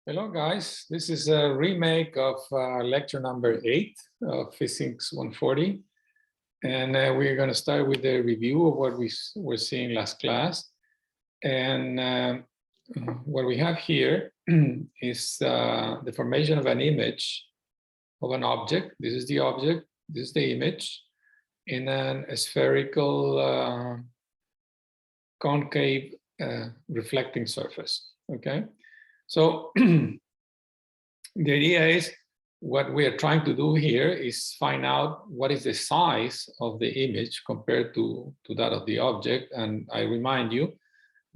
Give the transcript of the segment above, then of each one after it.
Hello guys, this is a remake of lecture number 8 of Physics 140. And we're going to start with the review of what we were seeing last class. And what we have here is the formation of an image of an object. This is the object, this is the image in a spherical concave reflecting surface, okay? So the idea is what we are trying to do here is find out what is the size of the image compared to that of the object. And I remind you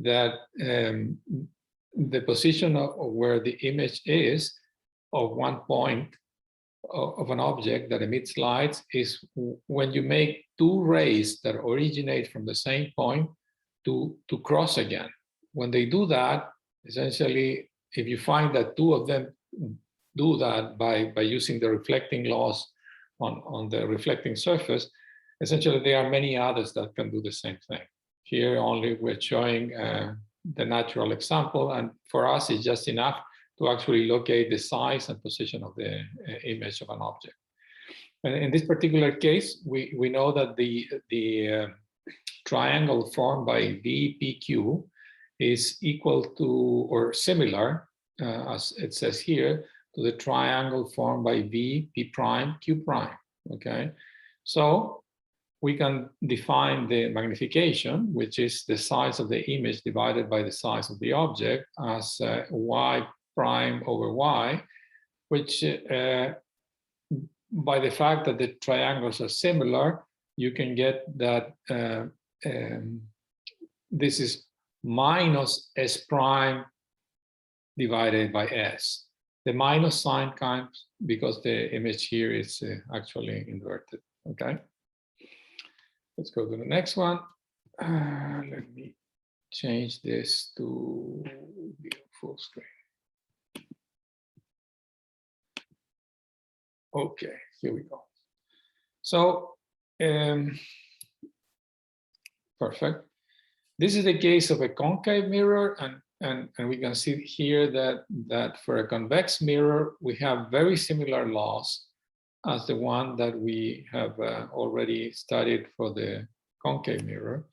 that the position of where the image is of one point of an object that emits light is when you make two rays that originate from the same point to cross again. When they do that, essentially, if you find that two of them do that by using the reflecting laws on the reflecting surface, essentially there are many others that can do the same thing. Here only we're showing the natural example, and for us it's just enough to actually locate the size and position of the image of an object. And in this particular case, we know that the triangle formed by VPQ is equal to or similar, as it says here, to the triangle formed by VP prime Q prime, okay? So we can define the magnification, which is the size of the image divided by the size of the object, as Y prime over Y, which by the fact that the triangles are similar, you can get that this is minus S prime divided by S. The minus sign comes because the image here is actually inverted, okay? Let's go to the next one. Let me change this to full screen. Okay, here we go. So, perfect. This is the case of a concave mirror, and we can see here that for a convex mirror, we have very similar laws as the one that we have already studied for the concave mirror.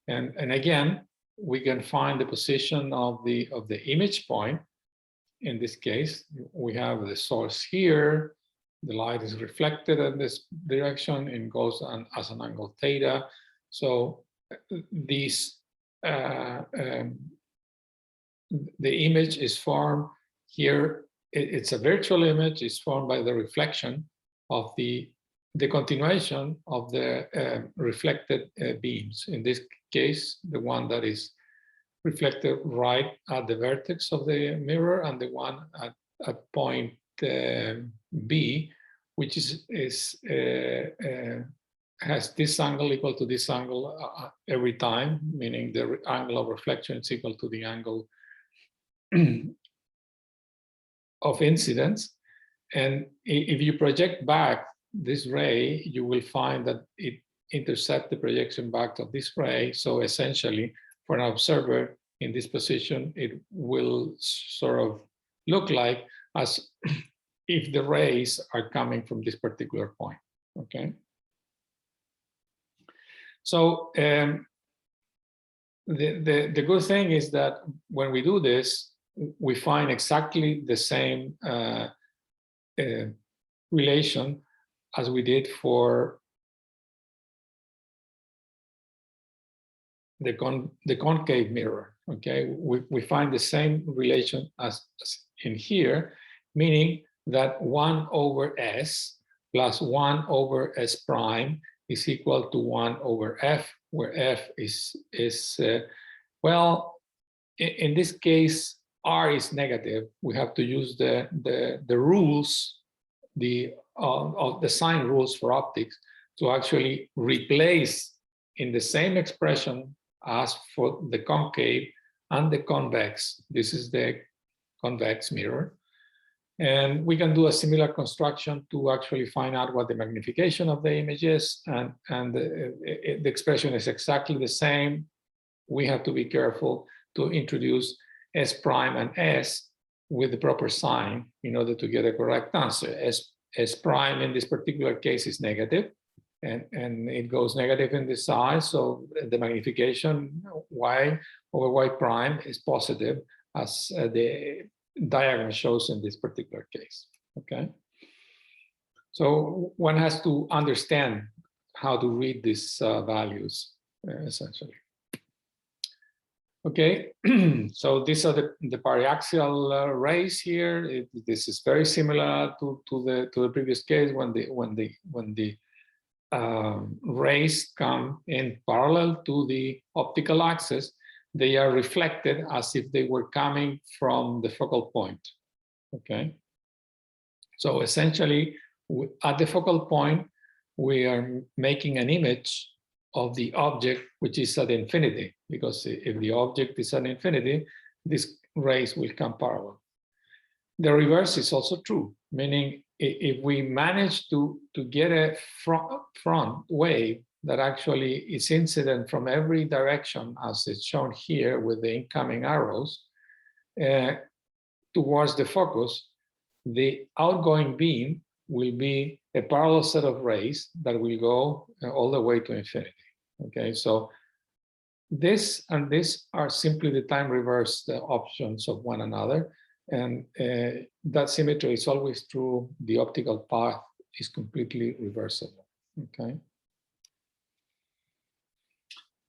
And again, we can find the position of the image point. In this case, we have the source here. The light is reflected in this direction and goes on as an angle theta. So these the image is formed here. It's a virtual image. It's formed by the reflection of the continuation of the reflected beams. In this case, the one that is reflected right at the vertex of the mirror, and the one at point B, which has this angle equal to this angle every time, meaning the angle of reflection is equal to the angle of incidence. And if you project back this ray, you will find that it intercepts the projection back of this ray. So essentially, for an observer in this position, it will sort of look like as if the rays are coming from this particular point, okay? So the good thing is that when we do this, we find exactly the same relation as we did for the concave mirror, okay? We find the same relation as in here, meaning that 1 over S plus 1 over S prime is equal to 1 over F, where F is well, in this case, R is negative. We have to use the rules, of the sign rules for optics to actually replace in the same expression as for the concave and the convex. This is the convex mirror. And we can do a similar construction to actually find out what the magnification of the image is, and the expression is exactly the same. We have to be careful to introduce S prime and S with the proper sign in order to get a correct answer. S prime in this particular case is negative, and it goes negative in the size, so the magnification y over y prime is positive, as the diagram shows in this particular case. Okay, so one has to understand how to read these values essentially. Okay, so these are the paraxial rays here. This is very similar to the previous case when the rays come in parallel to the optical axis. They are reflected as if they were coming from the focal point. Okay, so essentially at the focal point we are making an image of the object which is at infinity, because if the object is at infinity, these rays will come parallel. The reverse is also true, meaning if we manage to get a front wave that actually is incident from every direction, as it's shown here with the incoming arrows, towards the focus, the outgoing beam will be a parallel set of rays that will go all the way to infinity. Okay, so this and this are simply the time reversed options of one another, and that symmetry is always true. The optical path is completely reversible. Okay.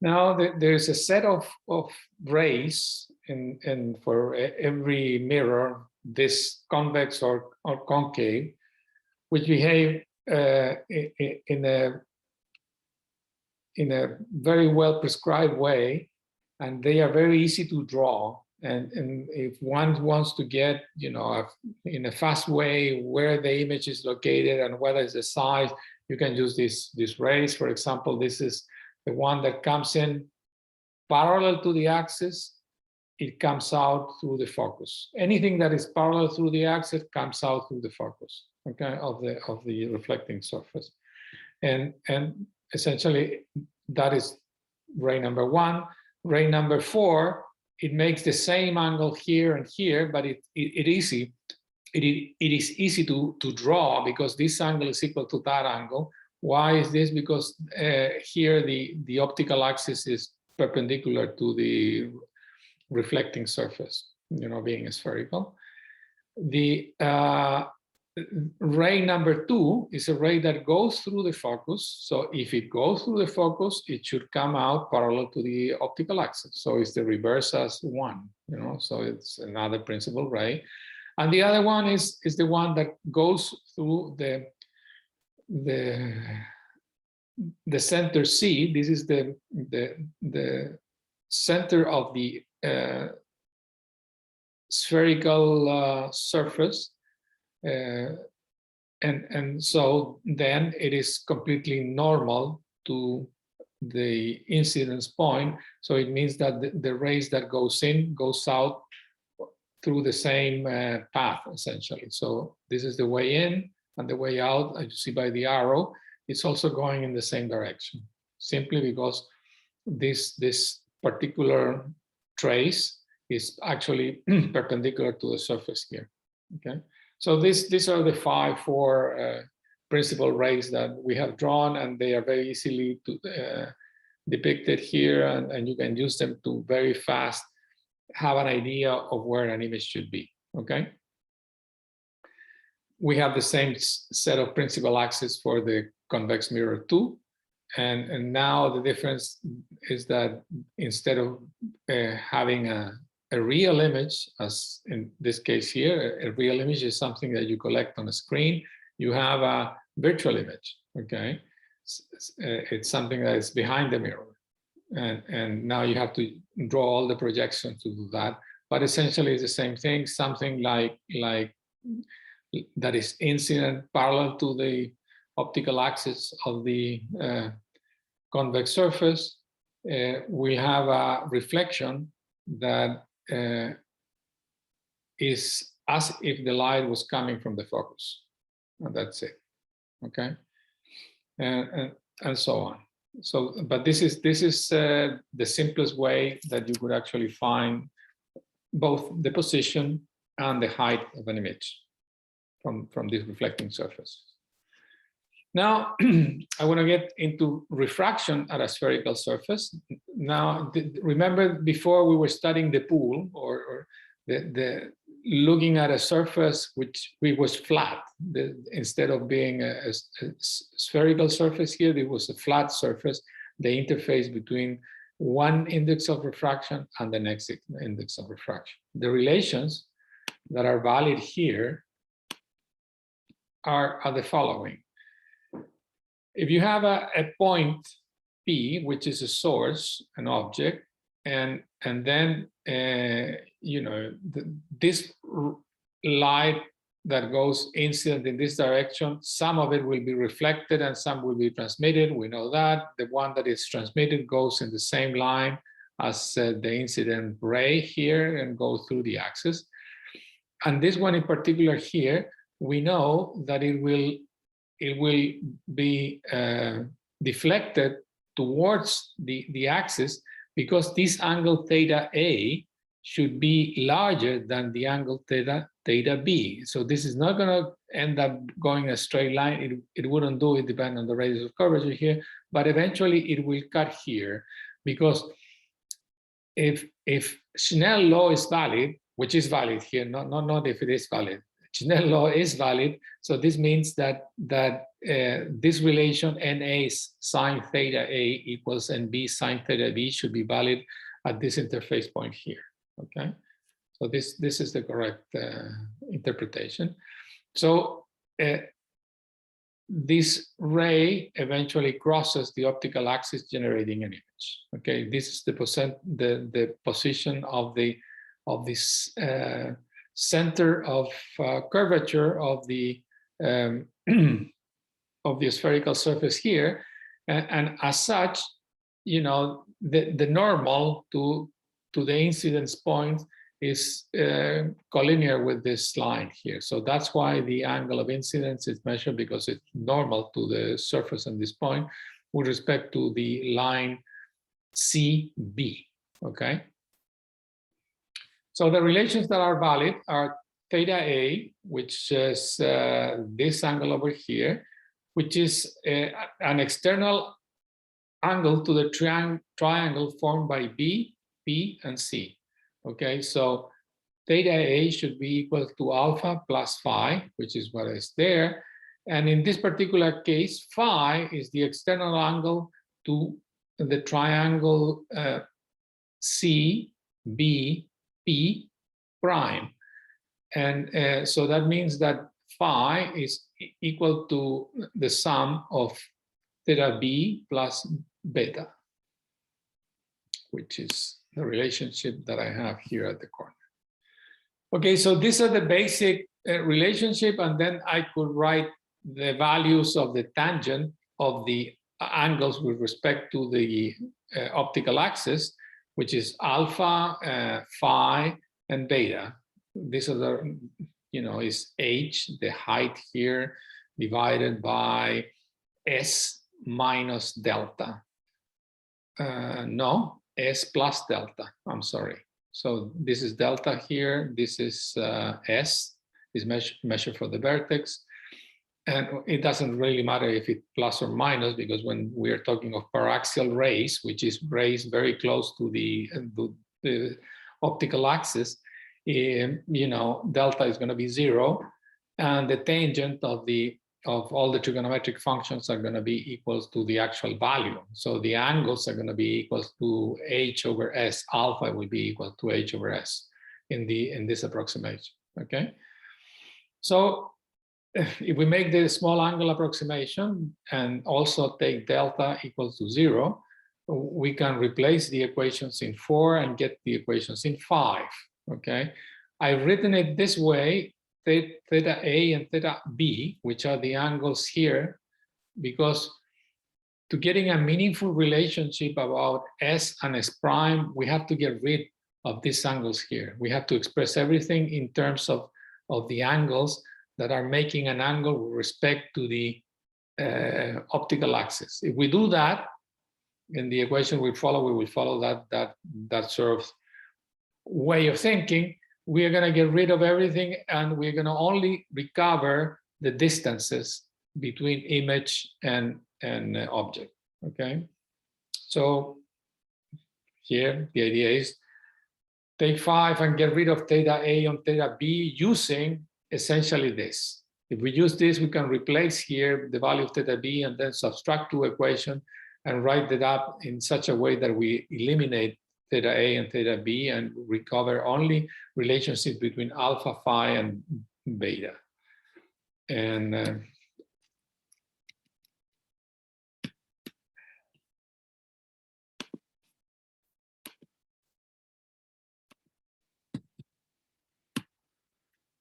Now there's a set of rays, and for every mirror, this convex or concave, which behave in a very well prescribed way, and they are very easy to draw. And if one wants to get, you know, in a fast way where the image is located and what is the size, you can use these rays. For example, this is the one that comes in parallel to the axis. It comes out through the focus. Anything that is parallel through the axis comes out through the focus, okay, of the reflecting surface. And essentially that is ray number 1. Ray number 4, it makes the same angle here and here, but it is easy to draw because this angle is equal to that angle. Why is this? Because here the optical axis is perpendicular to the reflecting surface, you know, being spherical. The ray number 2 is a ray that goes through the focus. So if it goes through the focus, it should come out parallel to the optical axis. So it's the reverse as 1, you know, so it's another principal ray. And the other one is the one that goes through the center C. This is the center of the spherical surface. And so then it is completely normal to the incidence point. So it means that the rays that goes out through the same path, essentially. So this is the way in, and the way out, as you see by the arrow, it's also going in the same direction, simply because this particular trace is actually perpendicular to the surface here. Okay. So these are the four principal rays that we have drawn, and they are very easily depicted here, and you can use them to very fast have an idea of where an image should be. Okay. We have the same set of principal axes for the convex mirror 2, and now the difference is that instead of having a real image, as in this case here, a real image is something that you collect on a screen. You have a virtual image, okay? It's something that is behind the mirror. And now you have to draw all the projections to do that. But essentially it's the same thing, something like that is incident parallel to the optical axis of the convex surface. We have a reflection that is as if the light was coming from the focus, and that's it. Okay, and so on. So, but this is the simplest way that you could actually find both the position and the height of an image from this reflecting surface. Now, I want to get into refraction at a spherical surface. Now, remember before we were studying the pool or the looking at a surface which was flat. Instead of being a spherical surface here, it was a flat surface, the interface between one index of refraction and the next index of refraction. The relations that are valid here are the following. If you have a point P, which is a source, an object, and then you know, this light that goes incident in this direction, some of it will be reflected and some will be transmitted. We know that. The one that is transmitted goes in the same line as the incident ray here and goes through the axis. And this one in particular here, we know that it will be deflected towards the axis, because this angle theta A should be larger than the angle theta B. So this is not going to end up going a straight line. It wouldn't do it, depending on the radius of curvature here, but eventually it will cut here, because if Snell law is valid, which is valid here, not if it is valid, Snell law is valid, so this means that this relation NA sine theta A equals NB sine theta B should be valid at this interface point here. Okay, so this is the correct interpretation. So this ray eventually crosses the optical axis, generating an image. Okay, this is the position of this center of curvature of the spherical surface here, and as such, you know, the normal to the incidence point is collinear with this line here. So that's why the angle of incidence is measured, because it's normal to the surface on this point with respect to the line CB. Okay. So the relations that are valid are theta A, which is this angle over here, which is an external angle to the triangle formed by B, P, and C. Okay, so theta A should be equal to alpha plus phi, which is what is there. And in this particular case, phi is the external angle to the triangle C, B, P prime. And so that means that phi is equal to the sum of theta B plus beta, which is the relationship that I have here at the corner. Okay, so these are the basic relationship, and then I could write the values of the tangent of the angles with respect to the optical axis, which is alpha, phi, and beta. These are the, you know, is h, the height here, divided by s minus delta. No, s plus delta, I'm sorry. So this is delta here, this is s, is measured for the vertex. And it doesn't really matter if it's plus or minus, because when we are talking of paraxial rays, which is rays very close to the optical axis, you know, delta is going to be 0, and the tangent of all the trigonometric functions are going to be equal to the actual value. So the angles are going to be equal to h over s. Alpha will be equal to h over s in this approximation. Okay, so if we make the small angle approximation and also take delta equals to 0, we can replace the equations in 4 and get the equations in 5. Okay, I've written it this way: theta A and theta B, which are the angles here, because to getting a meaningful relationship about S and S prime, we have to get rid of these angles here. We have to express everything in terms of the angles that are making an angle with respect to the optical axis. If we do that, in the equation we will follow that sort of way of thinking, we are going to get rid of everything, and we're going to only recover the distances between image and object. Okay, so here the idea is take 5 and get rid of theta A on theta B using essentially this. If we use this, we can replace here the value of theta B and then subtract 2 equations and write it up in such a way that we eliminate theta A and theta B and recover only relationships between alpha, phi, and beta. And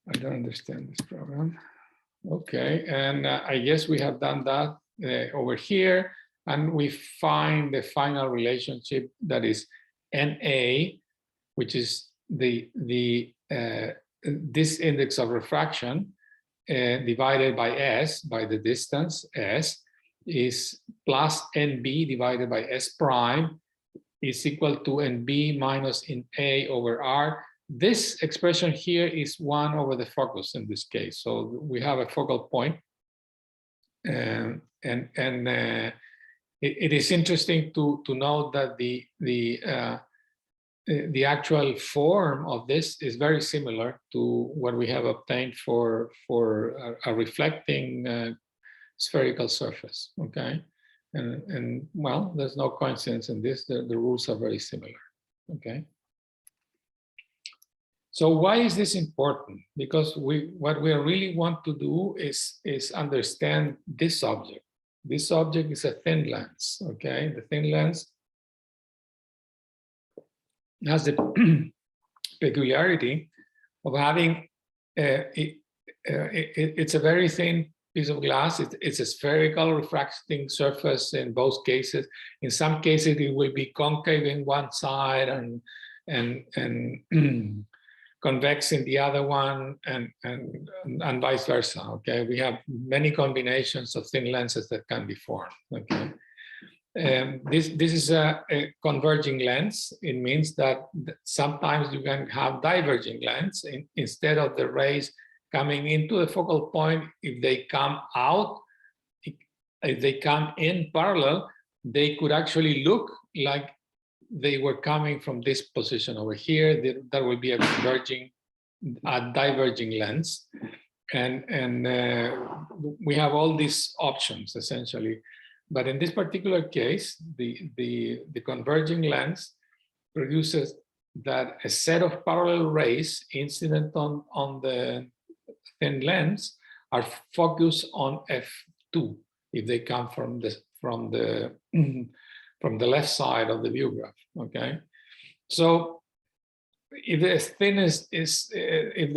I don't understand this program. Okay, and I guess we have done that over here, and we find the final relationship that is NA, which is this index of refraction divided by S, by the distance S, is plus NB divided by S prime is equal to NB minus NA over R. This expression here is 1 over the focus in this case. So we have a focal point, and it is interesting to note that the actual form of this is very similar to what we have obtained for a reflecting spherical surface. Okay, and well, there's no coincidence in this. The rules are very similar. Okay. So why is this important? Because what we really want to do is understand this object. This object is a thin lens, okay? The thin lens has the peculiarity of having, it's a very thin piece of glass. It's a spherical refracting surface in both cases. In some cases, it will be concave in one side and convex in the other one, and vice versa. Okay, we have many combinations of thin lenses that can be formed. Okay, this is a converging lens. It means that sometimes you can have diverging lens instead of the rays coming into the focal point. If they come out, if they come in parallel, they could actually look like they were coming from this position over here. That will be a diverging lens, and we have all these options essentially. But in this particular case, the converging lens produces that a set of parallel rays incident on the thin lens are focused on F2 if they come from the left side of the view graph. Okay, so if if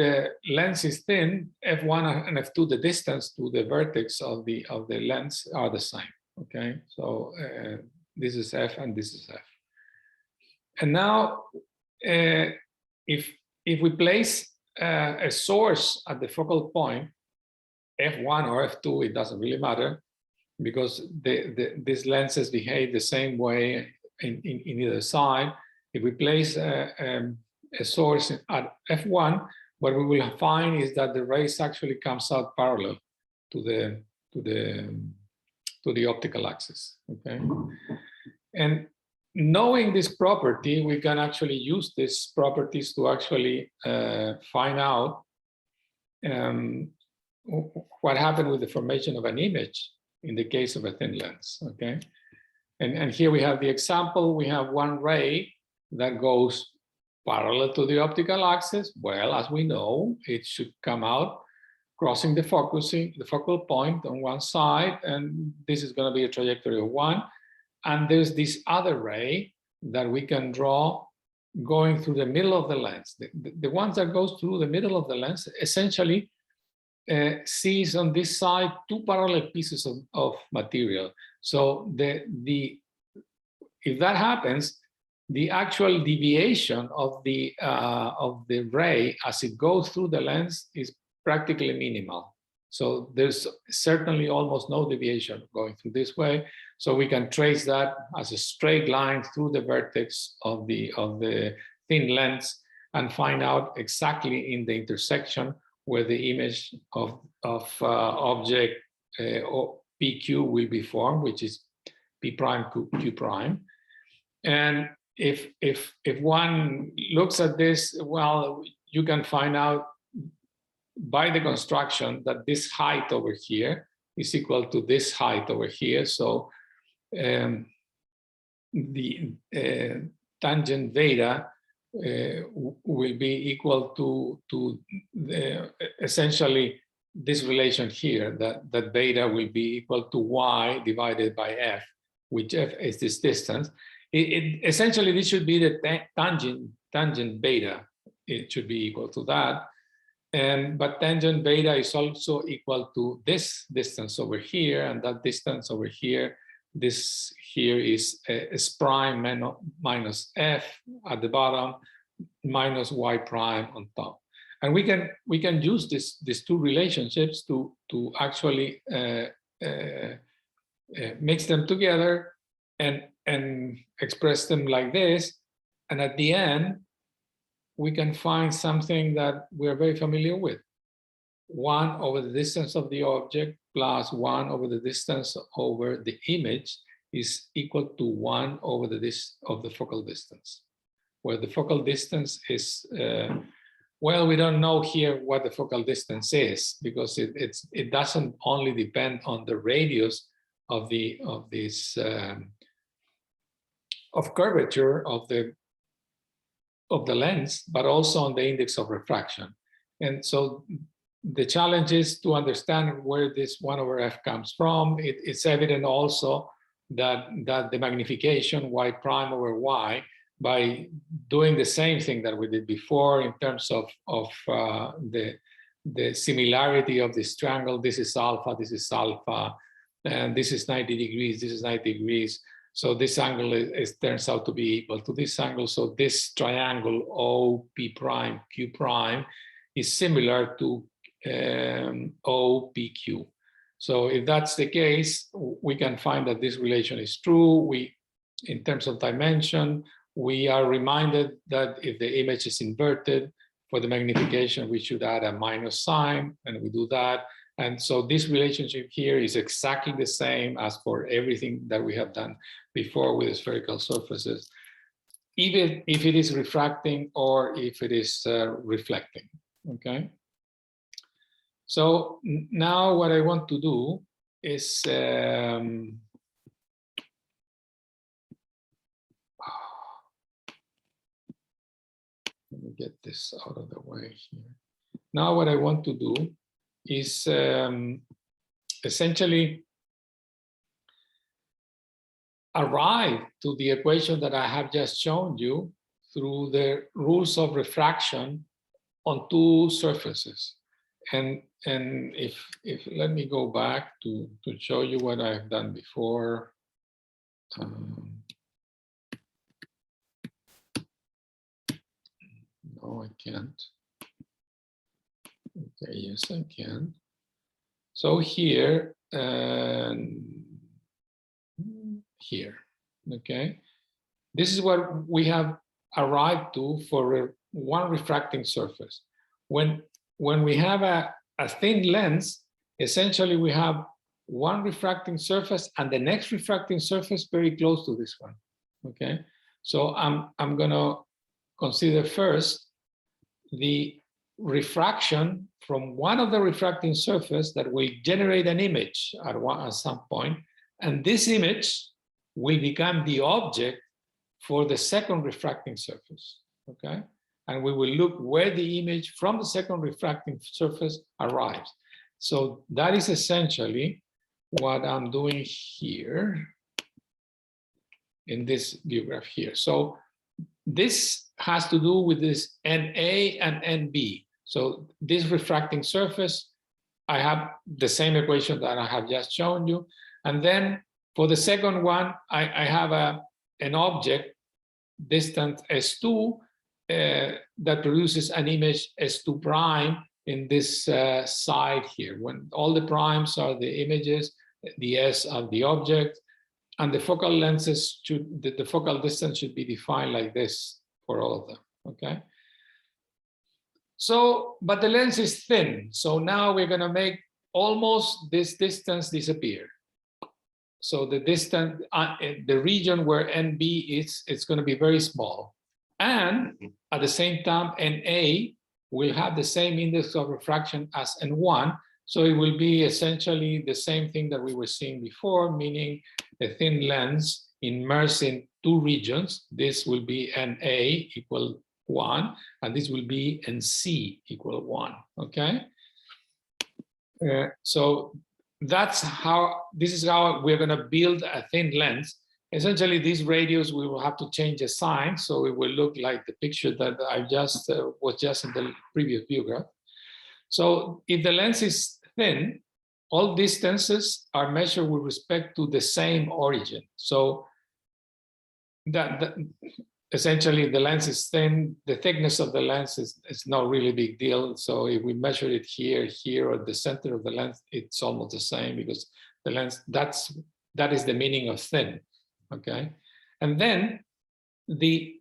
the lens is thin, F1 and F2, the distance to the vertex of the lens are the same. Okay, so this is F and this is F. And now, if we place a source at the focal point, F1 or F2, it doesn't really matter, because these lenses behave the same way in either side. If we place a source at F1, what we will find is that the rays actually comes out parallel to the optical axis. Okay, and knowing this property, we can actually use these properties to actually find out what happened with the formation of an image in the case of a thin lens. Okay, and here we have the example. We have one ray that goes parallel to the optical axis. Well, as we know, it should come out crossing the focal point on one side, and this is going to be a trajectory of 1. And there's this other ray that we can draw going through the middle of the lens. The ones that goes through the middle of the lens essentially sees on this side 2 parallel pieces of material. So if that happens, the actual deviation of the ray as it goes through the lens is practically minimal. So there's certainly almost no deviation going through this way. So we can trace that as a straight line through the vertex of the thin lens, and find out exactly in the intersection where the image of object PQ will be formed, which is P prime Q prime. And if one looks at this, well, you can find out by the construction that this height over here is equal to this height over here. So the tangent beta will be equal to essentially this relation here, that beta will be equal to y divided by f, which f is this distance. Essentially, this should be the tangent beta. It should be equal to that. But tangent beta is also equal to this distance over here, and that distance over here. This here is S prime minus f at the bottom, minus y prime on top. And we can use these two relationships to actually mix them together and express them like this. And at the end, we can find something that we're very familiar with. 1 over the distance of the object plus 1 over the distance over the image is equal to 1 over the focal distance, where the focal distance is, well, we don't know here what the focal distance is, because it doesn't only depend on the radius of curvature of the lens, but also on the index of refraction. And so the challenge is to understand where this 1 over f comes from. It's evident also that the magnification y prime over y, by doing the same thing that we did before in terms of the similarity of this triangle, this is alpha, and this is 90 degrees, this is 90 degrees. So this angle turns out to be equal to this angle. So this triangle OP prime Q prime is similar to OPQ. So if that's the case, we can find that this relation is true. In terms of dimension, we are reminded that if the image is inverted, for the magnification, we should add a minus sign, and we do that. And so this relationship here is exactly the same as for everything that we have done before with the spherical surfaces, even if it is refracting or if it is reflecting, okay? So now what I want to do is, let me get this out of the way here. Now what I want to do is essentially arrive to the equation that I have just shown you through the rules of refraction on two surfaces. And if let me go back to show you what I've done before. No, I can't. Okay, yes, I can. So here and here, okay? This is what we have arrived to for one refracting surface. When we have a thin lens, essentially we have one refracting surface and the next refracting surface very close to this one, okay? So I'm gonna consider first the refraction from one of the refracting surface that will generate an image at some point, and this image will become the object for the second refracting surface, okay? And we will look where the image from the second refracting surface arrives. So that is essentially what I'm doing here in this view graph here. So this has to do with this NA and NB. So this refracting surface, I have the same equation that I have just shown you. And then for the second one, I have an object distance S2 that produces an image S2 prime in this side here. When all the primes are the images, the S are the object, and the focal lenses the focal distance should be defined like this for all of them, okay? So, but the lens is thin. So now we're going to make almost this distance disappear. So the distance, the region where NB is, it's going to be very small. And at the same time, NA will have the same index of refraction as N1. So it will be essentially the same thing that we were seeing before, meaning a thin lens immersed in two regions. This will be NA equal 1, and this will be NC equal 1, okay? So this is how we're going to build a thin lens. Essentially, this radius, we will have to change the sign, so it will look like the picture that I just was just in the previous view graph. So if the lens is thin, all distances are measured with respect to the same origin. So that essentially the lens is thin, the thickness of the lens is not really a big deal. So if we measure it here, or the center of the lens, it's almost the same, because the lens, that is the meaning of thin, okay? And then the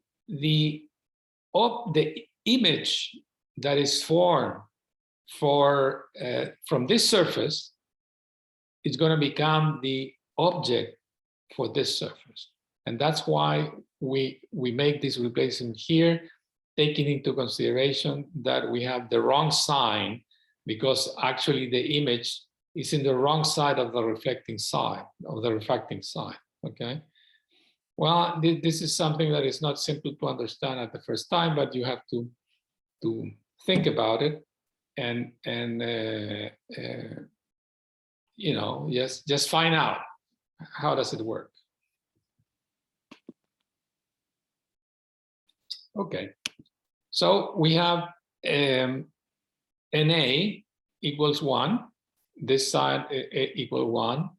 image that is formed from this surface is going to become the object for this surface. And that's why we make this replacement here, taking into consideration that we have the wrong sign, because actually the image is in the wrong side of the reflecting side, okay? Well, this is something that is not simple to understand at the first time, but you have to think about it and you know, just find out how does it work. Okay, so we have NA equals 1, this side equal 1,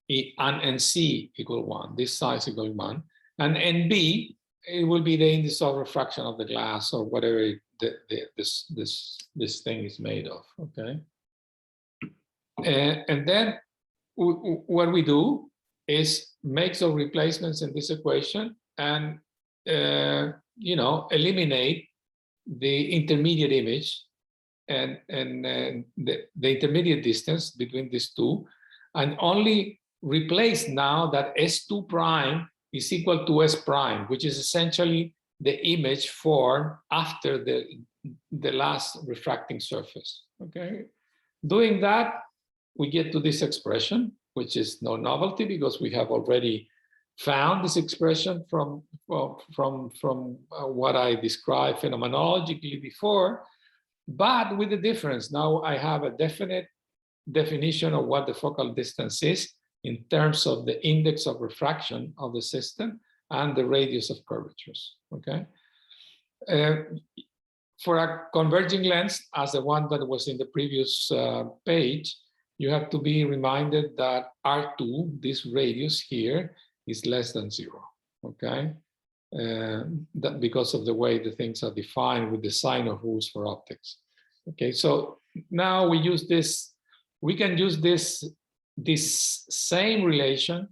and NC equal 1, this side equal 1, and NB, it will be the index of refraction of the glass or whatever this thing is made of, okay? And then what we do is make some replacements in this equation and you know, eliminate the intermediate image and the intermediate distance between these two, and only replace now that S2 prime is equal to S prime, which is essentially the image formed after the last refracting surface, okay? Doing that, we get to this expression, which is no novelty because we have already found this expression from what I described phenomenologically before, but with the difference. Now I have a definite definition of what the focal distance is in terms of the index of refraction of the system and the radius of curvatures, okay? For a converging lens, as the one that was in the previous page, you have to be reminded that R2, this radius here, is less than 0, okay? That because of the way the things are defined with the sign of rules for optics. Okay, so now we use this, we can use this same relation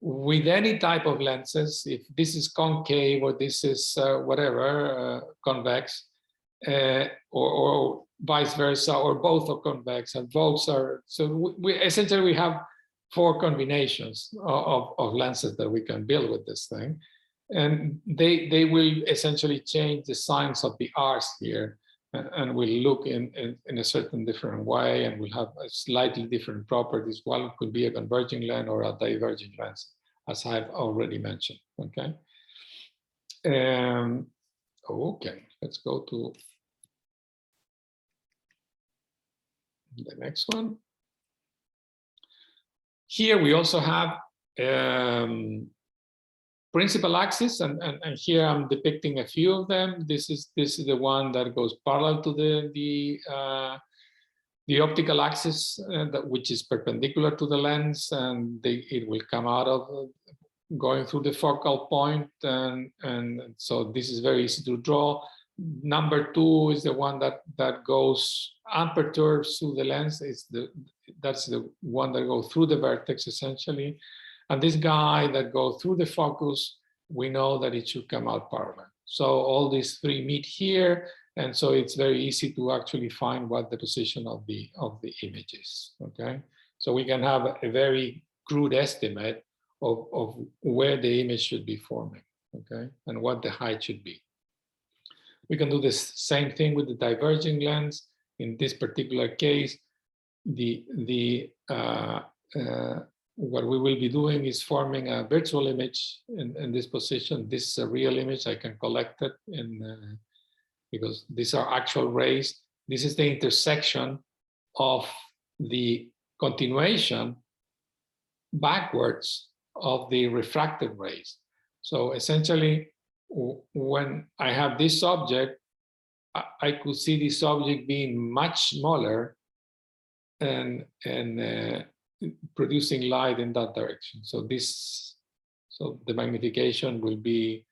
with any type of lenses. If this is concave or this is whatever, convex, or vice versa, or both are convex and both are, so we essentially we have 4 combinations of lenses that we can build with this thing. And they will essentially change the signs of the R's here, and will look in a certain different way, and will have a slightly different properties. One could be a converging lens or a diverging lens, as I've already mentioned, okay? Okay, let's go to the next one. Here we also have principal axis, and here I'm depicting a few of them. This is the one that goes parallel to the optical axis, which is perpendicular to the lens, and it will come out of going through the focal point, and so this is very easy to draw. Number 2 is the one that goes unperturbed through the lens. That's the one that goes through the vertex essentially. And this guy that goes through the focus, we know that it should come out parallel. So all these 3 meet here, And so it's very easy to actually find what the position of the image is, okay? So we can have a very crude estimate of where the image should be forming, okay? And what the height should be. We can do this same thing with the diverging lens. In this particular case, what we will be doing is forming a virtual image in this position. This is a real image. I can collect it because these are actual rays. This is the intersection of the continuation backwards of the refracted rays. So essentially, when I have this object, I could see this object being much smaller and producing light in that direction. So the magnification will be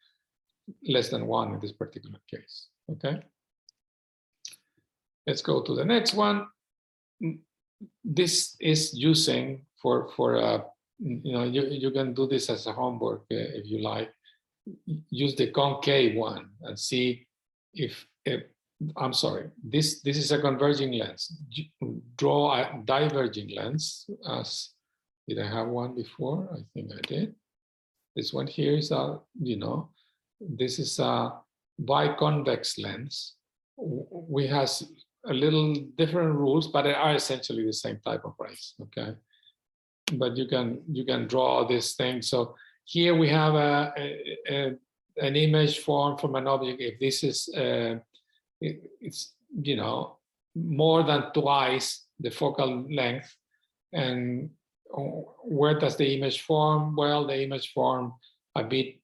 less than 1 in this particular case. Okay. Let's go to the next one. This is using you can do this as a homework if you like. Use the concave one and see if I'm sorry, this is a converging lens. Draw a diverging lens. Did I have one before? I think I did. This one here is this is a biconvex lens. We have a little different rules, but they are essentially the same type of rays. Okay, but you can draw this thing. So here we have an image formed from an object. If this is it's more than twice the focal length, and where does the image form? Well, the image form a bit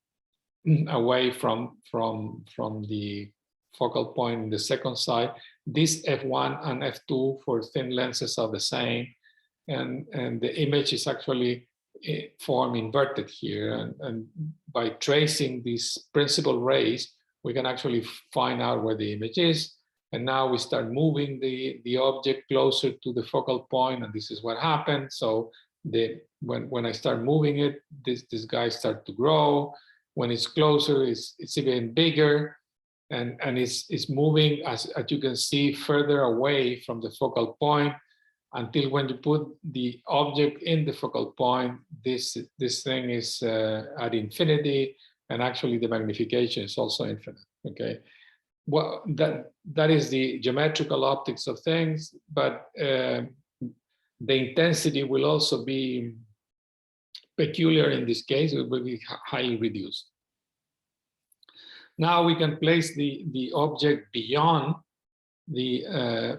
away from the focal point in the second side. This f1 and f2 for thin lenses are the same, and the image is actually form inverted here, and by tracing these principal rays, we can actually find out where the image is. And now we start moving the object closer to the focal point, and this is what happened. So when I start moving it, this guy starts to grow. When it's closer, it's even bigger, and it's moving, as you can see, further away from the focal point, until when you put the object in the focal point, this thing is at infinity, and actually the magnification is also infinite. Okay, well, that is the geometrical optics of things, but the intensity will also be peculiar in this case. It will be highly reduced. Now we can place the object beyond the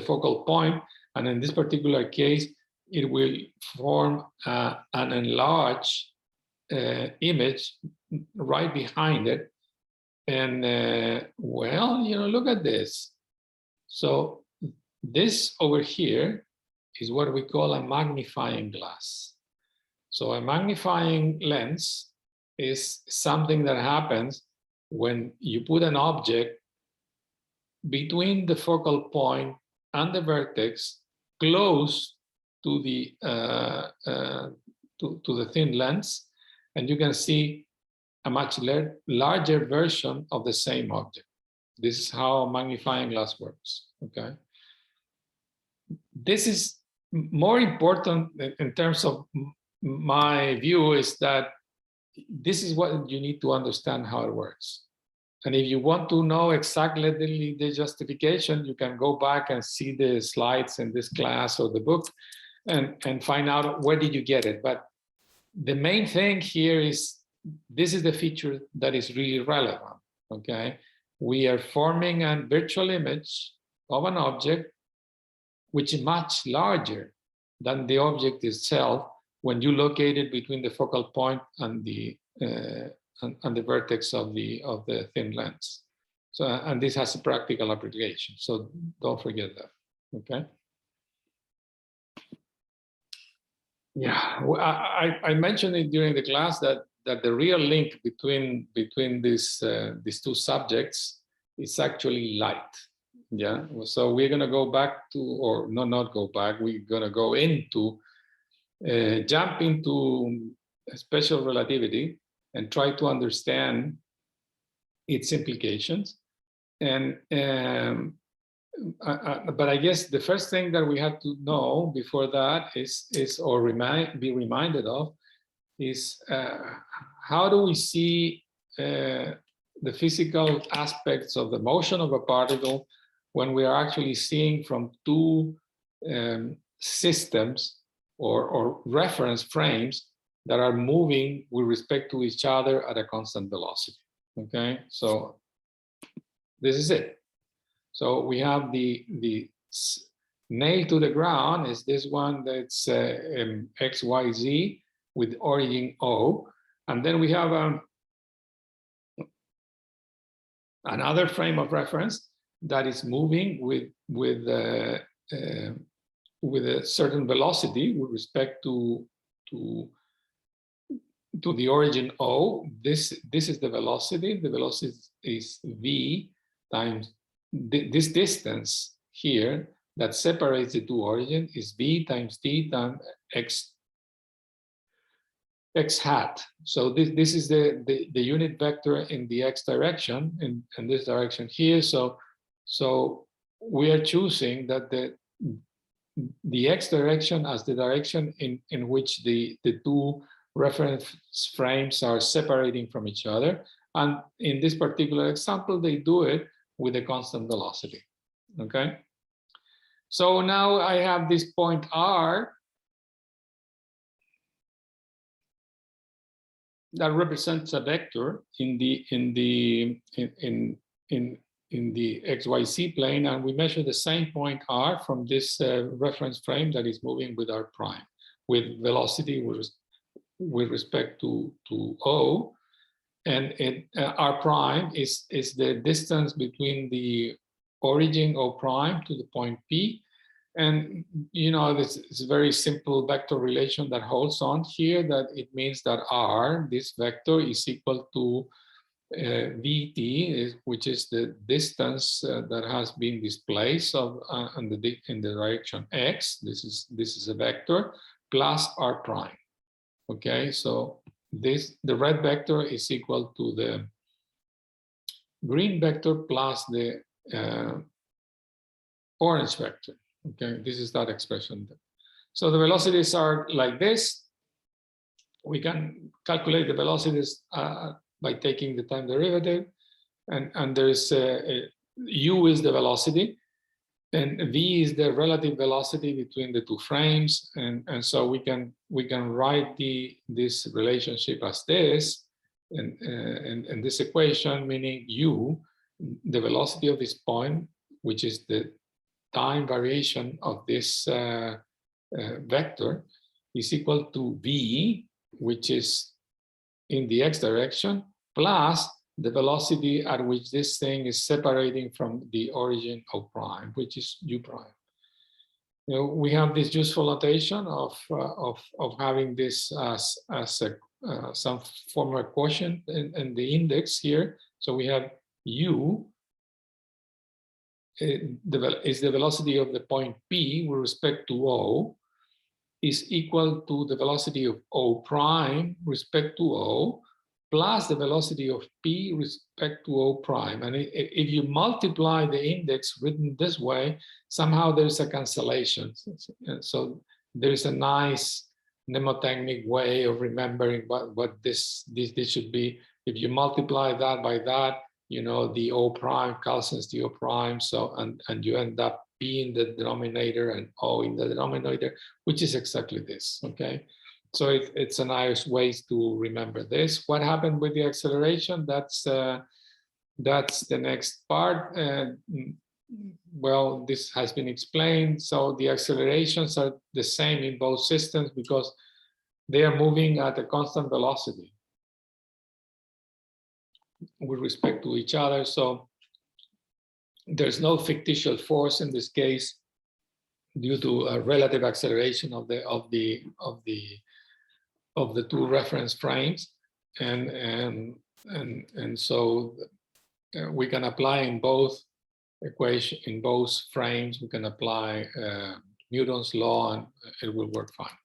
focal point, and in this particular case, it will form an enlarged image right behind it. And well, look at this. So this over here is what we call a magnifying glass. So a magnifying lens is something that happens when you put an object between the focal point and the vertex, close to the thin lens, and you can see a much larger version of the same object. This is how magnifying glass works. Okay, this is more important in terms of my view, is that this is what you need to understand how it works. And if you want to know exactly the justification, you can go back and see the slides in this class or the book and find out where did you get it. But the main thing here is, this is the feature that is really relevant, okay? We are forming a virtual image of an object which is much larger than the object itself when you locate it between the focal point and the vertex of the thin lens. So, and this has a practical application, so don't forget that, okay? Yeah, I mentioned it during the class that the real link between these two subjects is actually light. Yeah, so we're gonna go back to, or not go back, we're gonna go into, jump into special relativity and try to understand its implications. And but I guess the first thing that we have to know before that is or be reminded of is how do we see the physical aspects of the motion of a particle when we are actually seeing from two systems or reference frames that are moving with respect to each other at a constant velocity. Okay, so this is it. So we have the nail to the ground is this one that's XYZ with origin O, and then we have another frame of reference that is moving with a certain velocity with respect to the origin O. This is the velocity. The velocity is V times this distance here that separates the two origins is V times T times X hat. So this is the unit vector in the X direction, in this direction here. So we are choosing that the X direction as the direction in which the two reference frames are separating from each other. And in this particular example, they do it with a constant velocity, okay? So now I have this point R that represents a vector in the XYZ plane, and we measure the same point R from this reference frame that is moving with R prime, with velocity with respect to O. And R prime is the distance between the origin O prime to the point P. And you know, this is a very simple vector relation that holds on here, that it means that R, this vector, is equal to VT, which is the distance that has been displaced in the direction X. This is a vector plus R prime. Okay, so the red vector is equal to the green vector plus the orange vector. Okay, this is that expression. So the velocities are like this. We can calculate the velocities by taking the time derivative, and there's U is the velocity, and V is the relative velocity between the two frames, and so we can write this relationship as this, and this equation, meaning U, the velocity of this point, which is the time variation of this vector, is equal to V, which is in the X direction, plus the velocity at which this thing is separating from the origin of prime, which is U prime. You know, we have this useful notation of having this as some form of quotient in the index here. So we have U is the velocity of the point P with respect to O, is equal to the velocity of O prime respect to O, plus the velocity of P respect to O prime. And if you multiply the index written this way, somehow there's a cancellation. So there's a nice mnemotechnic way of remembering what this should be. If you multiply that by that, you know, the O prime cancels the O prime, so and you end up P in the denominator and O in the denominator, which is exactly this, okay? So it's a nice way to remember this. What happened with the acceleration? That's the next part. Well, this has been explained. So the accelerations are the same in both systems because they are moving at a constant velocity with respect to each other. So there's no fictitious force in this case due to a relative acceleration of the two reference frames, and so we can apply in both frames. We can apply Newton's law, and it will work fine.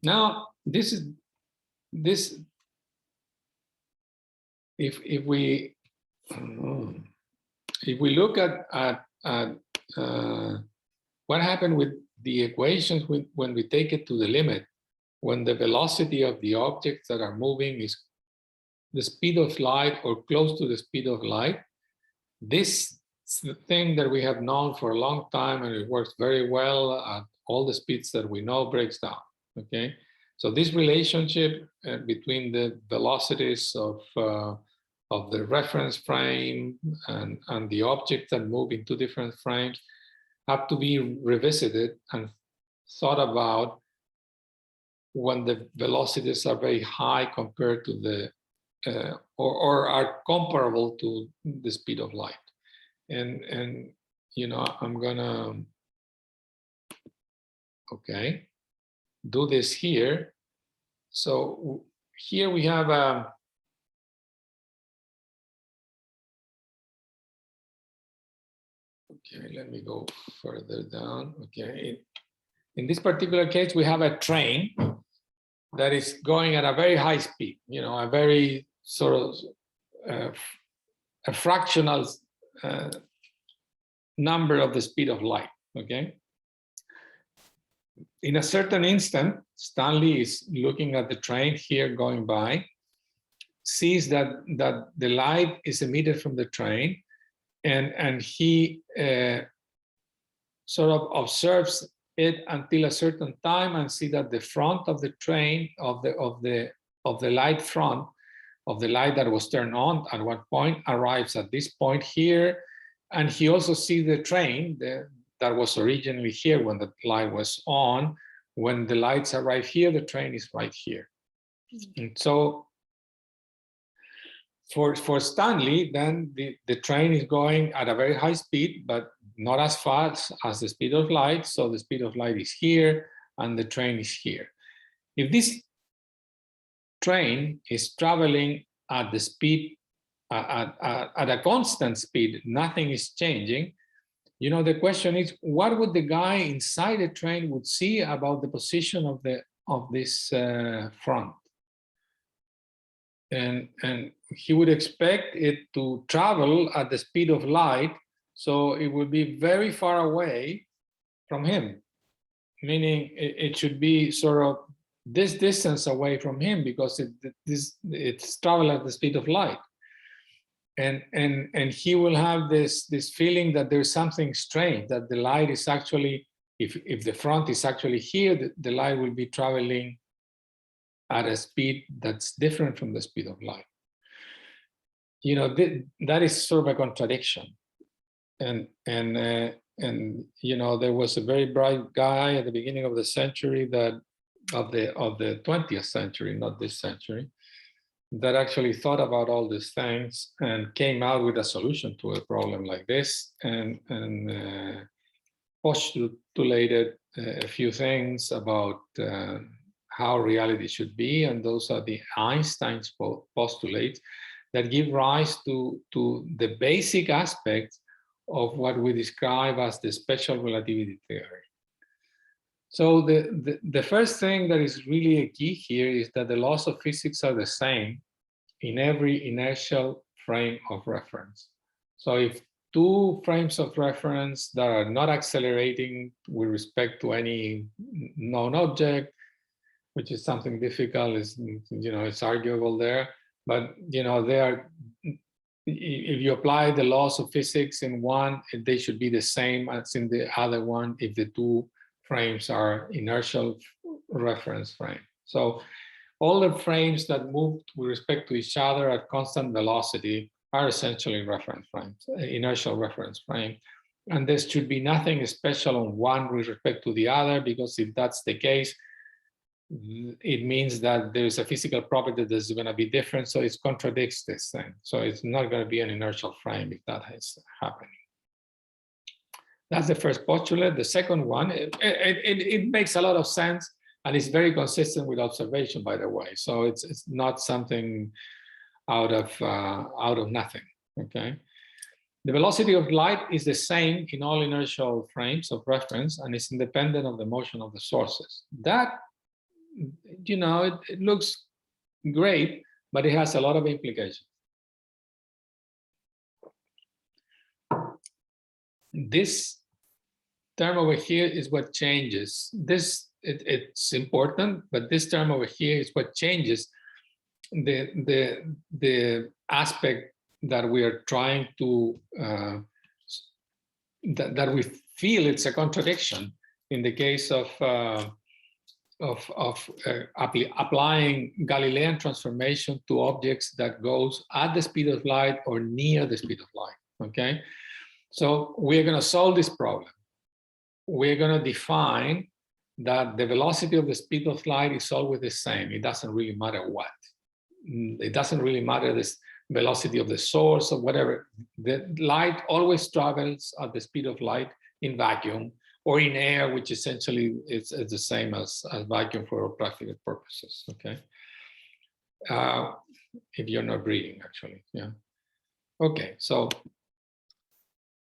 Now, this if we look at what happened with the equations when we take it to the limit, when the velocity of the objects that are moving is the speed of light or close to the speed of light, this is the thing that we have known for a long time, and it works very well at all the speeds that we know, breaks down. Okay, so this relationship between the velocities of the reference frame and the objects that move in two different frames have to be revisited and thought about when the velocities are very high compared to the or are comparable to the speed of light. And you know, I'm gonna do this here. So here we have a let me go further down. Okay, in this particular case, we have a train that is going at a very high speed, you know, a very sort of a fractional number of the speed of light, okay? In a certain instant, Stanley is looking at the train here going by, sees that the light is emitted from the train, and he sort of observes it until a certain time and see that the front of the train of the light front of the light that was turned on at one point arrives at this point here, and he also sees the train that was originally here when the light was on. When the lights arrive here, the train is right here. And so for Stanley, then the train is going at a very high speed, but not as fast as the speed of light. So the speed of light is here and the train is here. If this train is traveling at the speed, at a constant speed, nothing is changing, you know, the question is, what would the guy inside the train would see about the position of this front? And he would expect it to travel at the speed of light, so it would be very far away from him, meaning it should be sort of this distance away from him because it's travel at the speed of light. And he will have this feeling that there's something strange, that the light is actually, if the front is actually here, the light will be traveling at a speed that's different from the speed of light. You know, that is sort of a contradiction. And you know, there was a very bright guy at the beginning of the century of the 20th century, not this century, that actually thought about all these things and came out with a solution to a problem like this, and postulated a few things about how reality should be, and those are the Einstein's postulates that give rise to the basic aspects of what we describe as the special relativity theory. So the first thing that is really a key here is that the laws of physics are the same in every inertial frame of reference. So if two frames of reference that are not accelerating with respect to any known object, which is something difficult, is, you know, it's arguable there, but you know, they are, if you apply the laws of physics in one, they should be the same as in the other one if the two frames are inertial reference frame. So all the frames that move with respect to each other at constant velocity are essentially reference frames, inertial reference frame. And there should be nothing special on one with respect to the other, because if that's the case, it means that there's a physical property that's going to be different, so it contradicts this thing. So it's not going to be an inertial frame if that is happening. That's the first postulate. The second one, it makes a lot of sense, and it's very consistent with observation, by the way. So it's not something out of nothing. Okay. The velocity of light is the same in all inertial frames of reference and is independent of the motion of the sources. That, you know, it looks great, but it has a lot of implications. This term over here is what changes. It's important, but this term over here is what changes the aspect that we are trying to that we feel it's a contradiction in the case of applying Galilean transformation to objects that goes at the speed of light or near the speed of light. Okay, so we're going to solve this problem. We're going to define that the velocity of the speed of light is always the same. It doesn't really matter what. It doesn't really matter this velocity of the source or whatever. The light always travels at the speed of light in vacuum or in air, which essentially is the same as vacuum for practical purposes. Okay, if you're not breathing, actually, yeah. Okay, so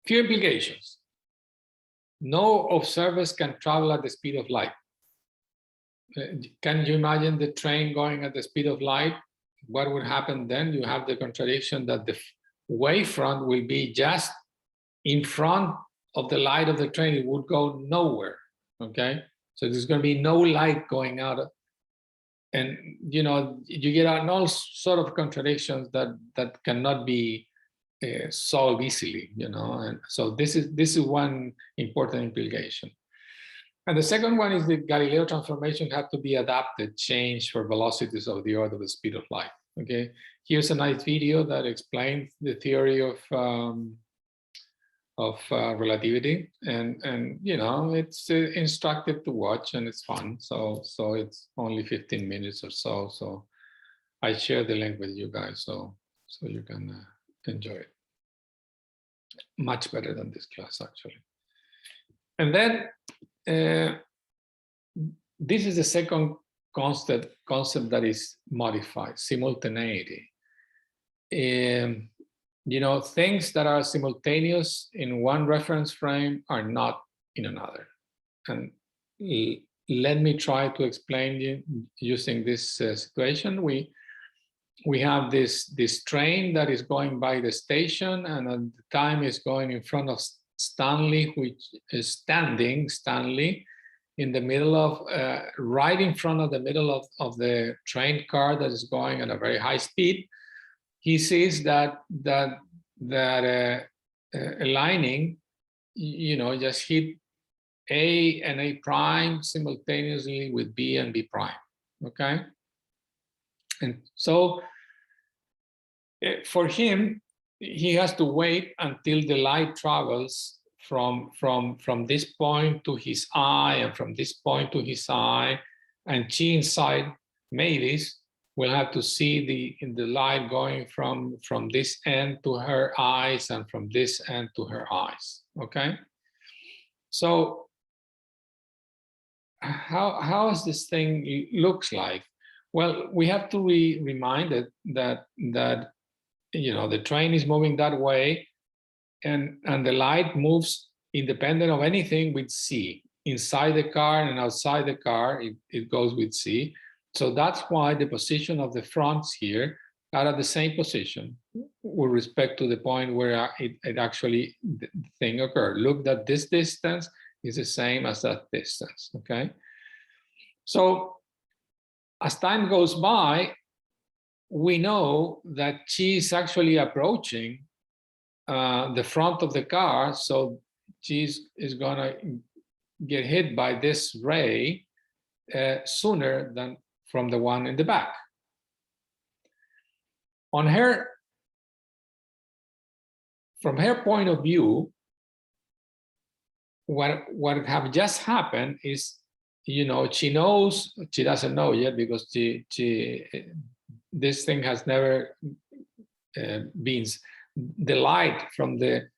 few implications. No observers can travel at the speed of light. Can you imagine the train going at the speed of light? What would happen then? You have the contradiction that the wavefront will be just in front of the light of the train. It would go nowhere, okay? So there's going to be no light going out. And, you know, you get all sort of contradictions that cannot be solved easily, you know. And so this is one important implication. And the second one is the Galileo transformation had to be adapted, changed for velocities of the order of the speed of light. Okay, here's a nice video that explains the theory of relativity, and you know, it's instructive to watch and it's fun. So it's only 15 minutes or so. So I share the link with you guys so you can enjoy it. Much better than this class, actually. And then this is the second concept that is modified: simultaneity. You know, things that are simultaneous in one reference frame are not in another. And let me try to explain you using this situation. We have this train that is going by the station, and at the time is going in front of Stanley, which is Stanley in the middle of, right in front of the middle of the train car that is going at a very high speed. He sees that aligning, you know, just hit A and A prime simultaneously with B and B prime, okay? And so for him, he has to wait until the light travels from this point to his eye, and from this point to his eye, and she inside Mavis will have to see the light going from this end to her eyes and from this end to her eyes. Okay, so how is this thing looks like? Well, we have to be reminded that you know, the train is moving that way, and the light moves independent of anything with C. Inside the car and outside the car, it goes with C. So that's why the position of the fronts here are at the same position with respect to the point where it actually, the thing occurred. Look, that this distance is the same as that distance, okay? So as time goes by, we know that she is actually approaching the front of the car, so she is going to get hit by this ray sooner than from the one in the back. From her point of view, what have just happened is, you know, she knows, she doesn't know yet because this thing has never been, the light from the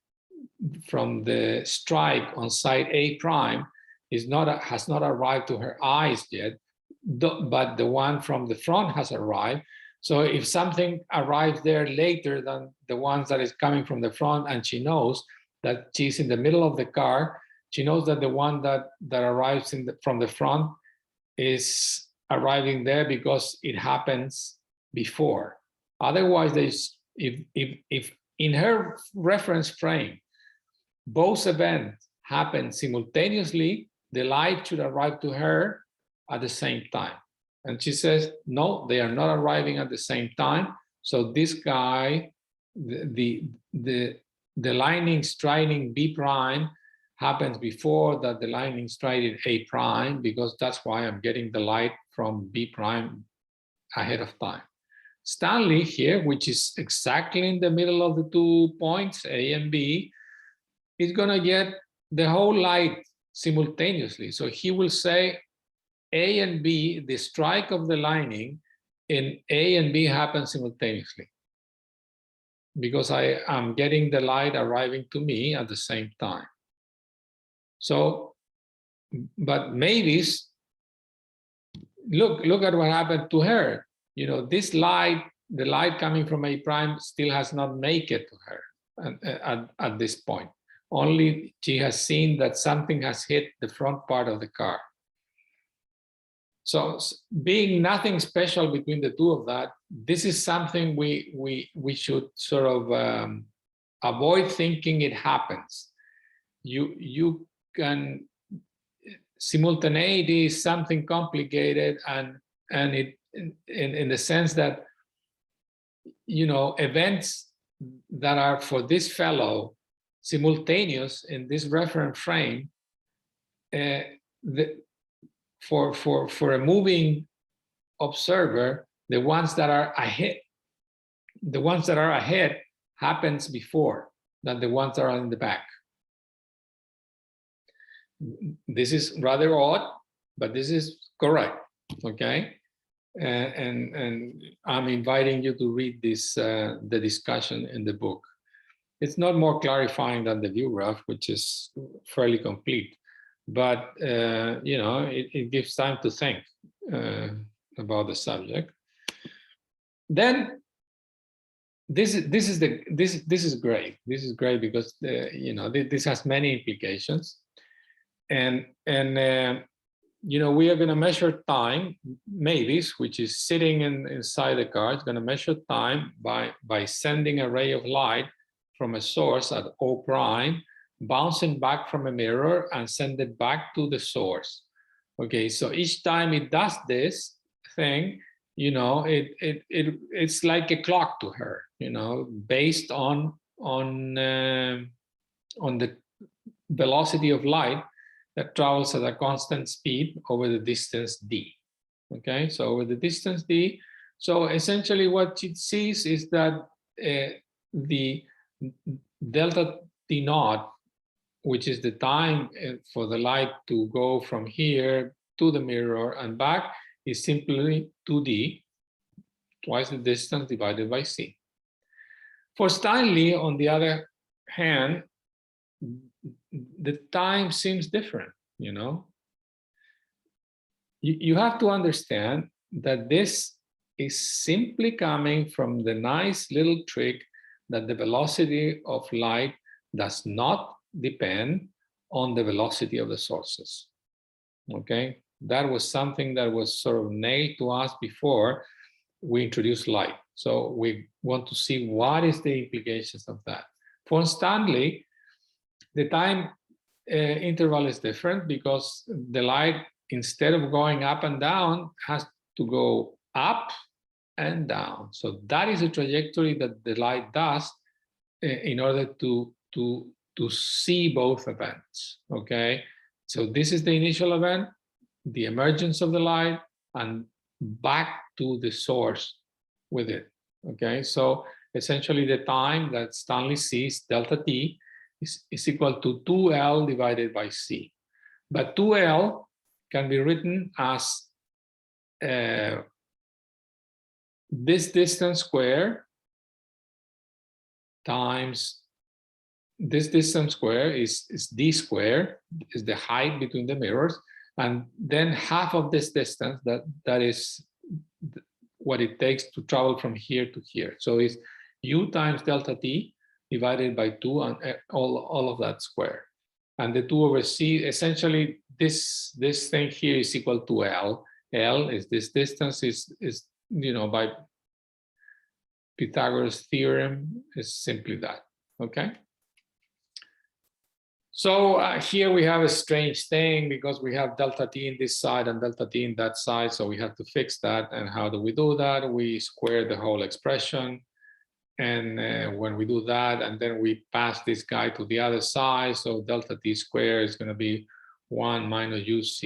strike on side A prime has not arrived to her eyes yet, but the one from the front has arrived. So if something arrives there later than the ones that is coming from the front, and she knows that she's in the middle of the car, she knows that the one that arrives from the front is arriving there because it happens before. Otherwise, if in her reference frame, both events happen simultaneously, the light should arrive to her at the same time. And she says, no, they are not arriving at the same time. So this guy, the lightning striking B prime happens before that the lightning striking A prime, because that's why I'm getting the light from B prime ahead of time. Stanley here, which is exactly in the middle of the 2 points, A and B, is gonna get the whole light simultaneously. So he will say A and B, the strike of the lightning in A and B happens simultaneously, because I am getting the light arriving to me at the same time. So, but Mavis, look at what happened to her. You know, this light, the light coming from A prime still has not made it to her at this point. Only she has seen that something has hit the front part of the car. So being nothing special between the two of that, this is something we should sort of avoid thinking it happens. You can, simultaneity is something complicated, and it in the sense that, you know, events that are for this fellow simultaneous in this reference frame, for a moving observer, the ones that are ahead happens before than the ones that are in the back. This is rather odd, but this is correct, okay? And I'm inviting you to read this, the discussion in the book. It's not more clarifying than the view graph, which is fairly complete, but you know, it gives time to think about the subject. Then this is great. This is great because you know, this has many implications, and you know, we are going to measure time. Mavis, which is sitting inside the car, is going to measure time by sending a ray of light from a source at O prime, bouncing back from a mirror and send it back to the source. Okay, so each time it does this thing, you know, it's like a clock to her, you know, based on the velocity of light that travels at a constant speed over the distance d. Okay, so over the distance d, so essentially what it sees is that the delta t naught, which is the time for the light to go from here to the mirror and back, is simply 2d, twice the distance divided by c. For Stanley, on the other hand, the time seems different, you know. You have to understand that this is simply coming from the nice little trick that the velocity of light does not depend on the velocity of the sources. Okay, that was something that was sort of nailed to us before we introduced light. So we want to see what is the implications of that. For Stanley, the time interval is different because the light, instead of going up and down, has to go up and down. So that is a trajectory that the light does in order to see both events, okay? So this is the initial event, the emergence of the light, and back to the source with it, okay? So essentially the time that Stanley sees, delta t, is equal to 2L divided by C. But 2L can be written as this distance squared times this distance squared is d squared, is the height between the mirrors, and then half of this distance, that is what it takes to travel from here to here. So it's u times delta t divided by 2 and all of that square. And the 2 over c, essentially this thing here is equal to L. L is this distance, is by Pythagoras theorem, is simply that, okay? So here we have a strange thing because we have delta t in this side and delta t in that side, so we have to fix that. And how do we do that? We square the whole expression. And when we do that, and then we pass this guy to the other side, so delta t squared is going to be 1 minus uc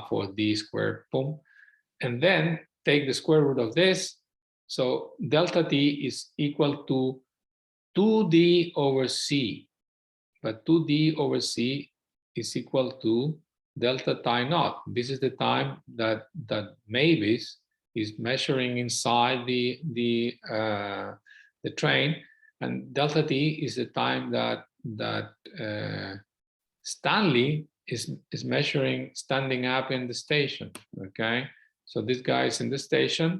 for d squared, boom. And then take the square root of this. So delta t is equal to 2d over c. But 2d over c is equal to delta time naught. This is the time that Mavis is measuring inside the train, and delta t is the time that Stanley is measuring standing up in the station. Okay, so this guy is in the station,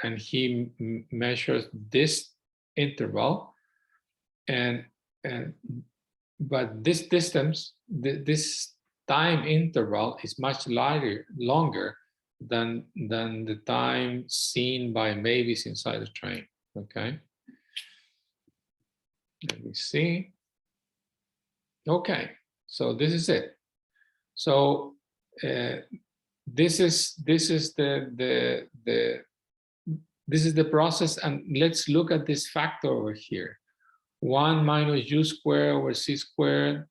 and he measures this interval, but this distance, this time interval is much longer than the time seen by Mavis inside the train. Okay, let me see. Okay, so this is it. So this is the process, and let's look at this factor over here. 1 minus u squared over c squared,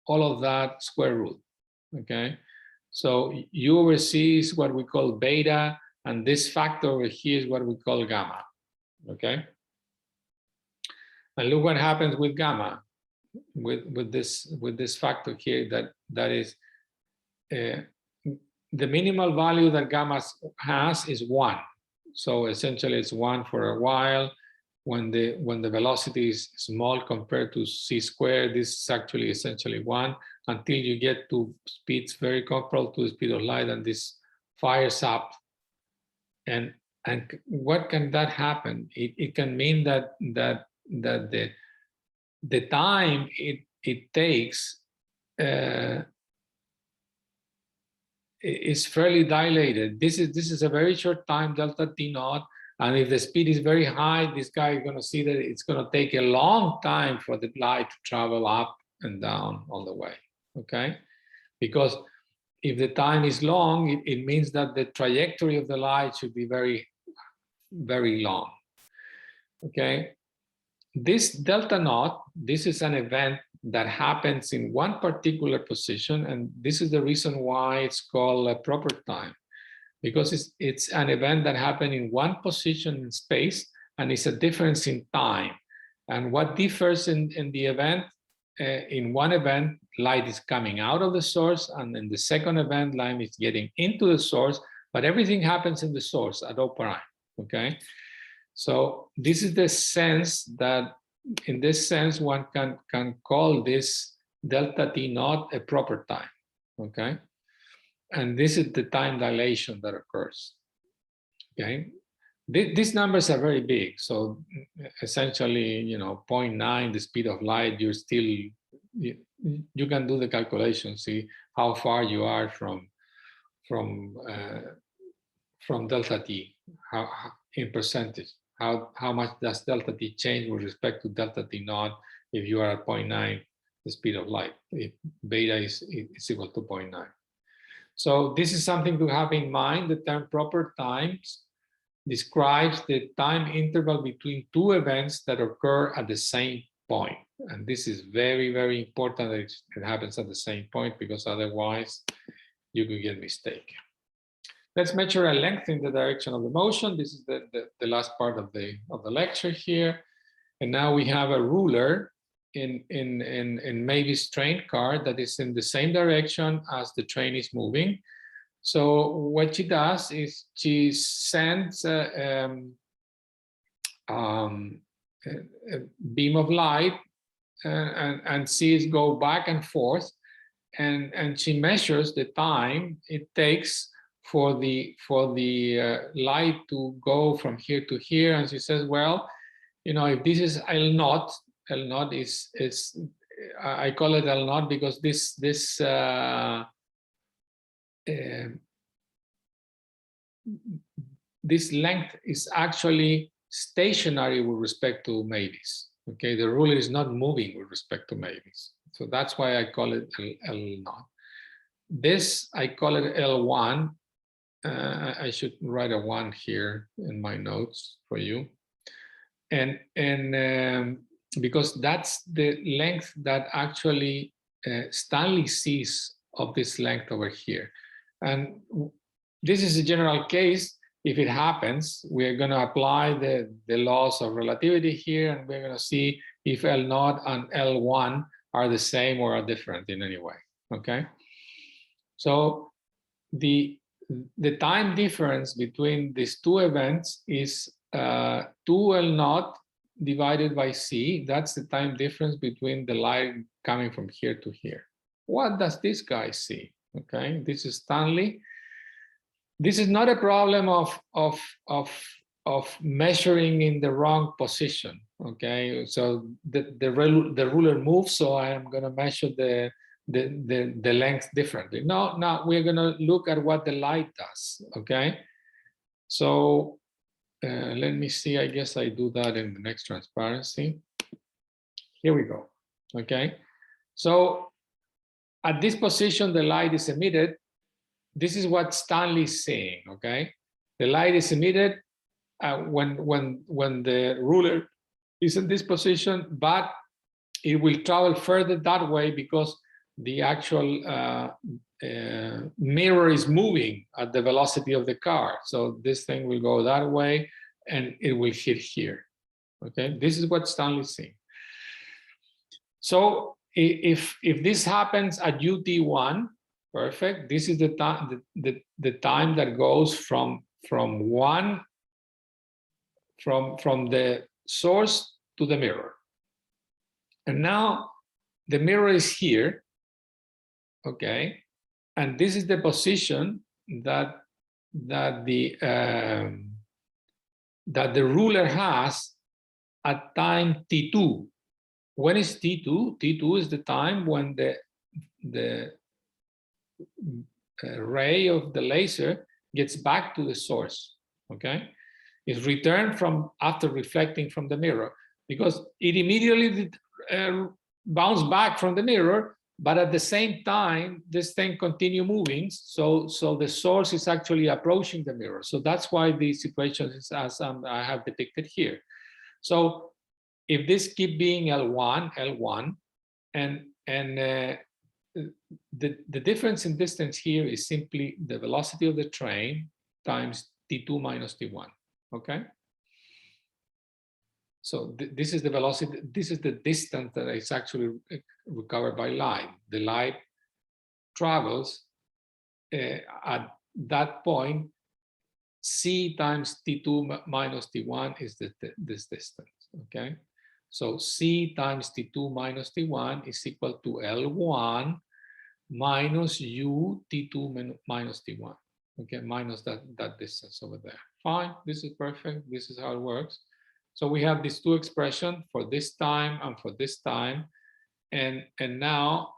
all of that square root, okay? So u over c is what we call beta, and this factor over here is what we call gamma, okay? And look what happens with gamma, with this factor here, that is, the minimal value that gamma has is 1. So essentially it's 1 for a while. When the velocity is small compared to c squared, this is actually essentially 1 until you get to speeds very comparable to the speed of light, and this fires up. And what can that happen? It can mean that the time it takes is fairly dilated. This is a very short time, delta t naught. And if the speed is very high, this guy is going to see that it's going to take a long time for the light to travel up and down all the way, okay? Because if the time is long, it means that the trajectory of the light should be very, very long, okay? This delta naught, this is an event that happens in one particular position, and this is the reason why it's called a proper time. Because it's an event that happened in one position in space, and it's a difference in time. And what differs in the event, in one event, light is coming out of the source, and in the second event, light is getting into the source, but everything happens in the source at O prime, okay? So this is the sense that, in this sense, one can call this delta t naught a proper time, okay? And this is the time dilation that occurs, okay? These numbers are very big. So essentially, 0.9, the speed of light, you're still, you can do the calculation, see how far you are from delta t, how in percentage, how much does delta t change with respect to delta t naught if you are at 0.9, the speed of light, if beta is equal to 0.9. So this is something to have in mind. The term proper times describes the time interval between two events that occur at the same point. And this is very, very important that it happens at the same point, because otherwise you could get mistaken. Let's measure a length in the direction of the motion. This is the last part of the lecture here. And now we have a ruler in Mavis train car that is in the same direction as the train is moving. So what she does is she sends a beam of light and sees go back and forth, and she measures the time it takes light to go from here to here, and she says, well, you know, if this is L naught is I call it L naught because this length is actually stationary with respect to Mavis. Okay, the ruler is not moving with respect to Mavis, so that's why I call it L naught. This I call it L1. I should write a 1 here in my notes for you, and because that's the length that actually Stanley sees of this length over here, and this is a general case. If it happens, we're going to apply the laws of relativity here, and we're going to see if L naught and L1 are the same or are different in any way. Okay, so the time difference between these two events is 2L naught divided by C. That's the time difference between the light coming from here to here. What does this guy see? Okay, this is Stanley. This is not a problem of measuring in the wrong position. Okay, so the ruler moves, so I am going to measure the length differently. No, now we're going to look at what the light does. Okay, so let me see. I guess I do that in the next transparency. Here we go. Okay, so at this position, the light is emitted. This is what Stanley is saying. Okay, the light is emitted when the ruler is in this position, but it will travel further that way because the actual mirror is moving at the velocity of the car. So this thing will go that way and it will hit here. Okay, this is what Stanley is saying. So if this happens at UT1, perfect. This is the time the time that goes from the source to the mirror. And now the mirror is here, okay, and this is the position that the ruler has at time t2. When is t2? T2 is the time when the ray of the laser gets back to the source. Okay, it's returned from after reflecting from the mirror, because it immediately bounced back from the mirror, but at the same time this thing continue moving, so the source is actually approaching the mirror. So that's why the situation is as I have depicted here. So if this keep being L1, and the difference in distance here is simply the velocity of the train times t2 minus t1. Okay, so this is the velocity, this is the distance that is actually recovered by light. The light travels at that point. C times t2 minus t1 is this distance. Okay, so C times t2 minus t1 is equal to L1 minus U t2 minus t1. Okay, minus that distance over there. Fine, this is perfect. This is how it works. So we have these two expressions for this time and for this time, and now